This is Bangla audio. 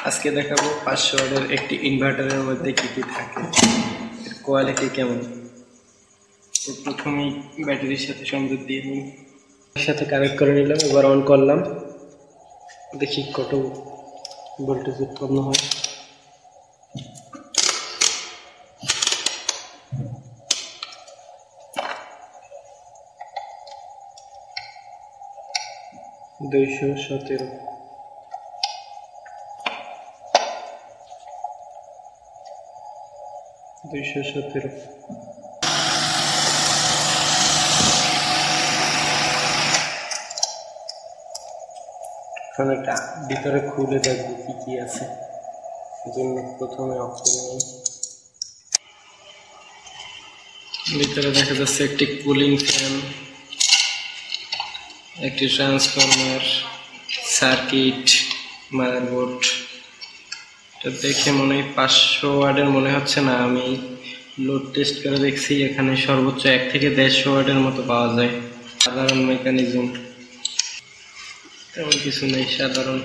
আজকে দেখাবো 500 ওয়াটের একটি ইনভার্টারের মধ্যে কি কি থাকে, কোয়ালিটি কেমন। তো প্রথমেই ব্যাটারির সাথে সংযোগ দিয়ে নিই, সাথে কানেক্ট করে নিলাম। এবার অন করলাম, দেখি কত ভোল্টেজ উৎপন্ন হয়। দুইশো 17। এখন এটা ভিতরে খুলে দেখবো কি কি আছে। জন্য প্রথমে অফ করে নিই। ভিতরে দেখা যাচ্ছে একটি কুলিং ফ্যান, একটি ট্রান্সফরমার, সার্কিট, মাদারবোর্ড। এটা দেখে মনে হয় 500 ওয়াটের মনে হচ্ছে না। আমি লোড টেস্ট করে দেখছি, এখানে সর্বোচ্চ 1 থেকে 150 ওয়াটের মতো পাওয়া যায়। সাধারণ মেকানিজম, তেমন কিছু নেই, সাধারণ।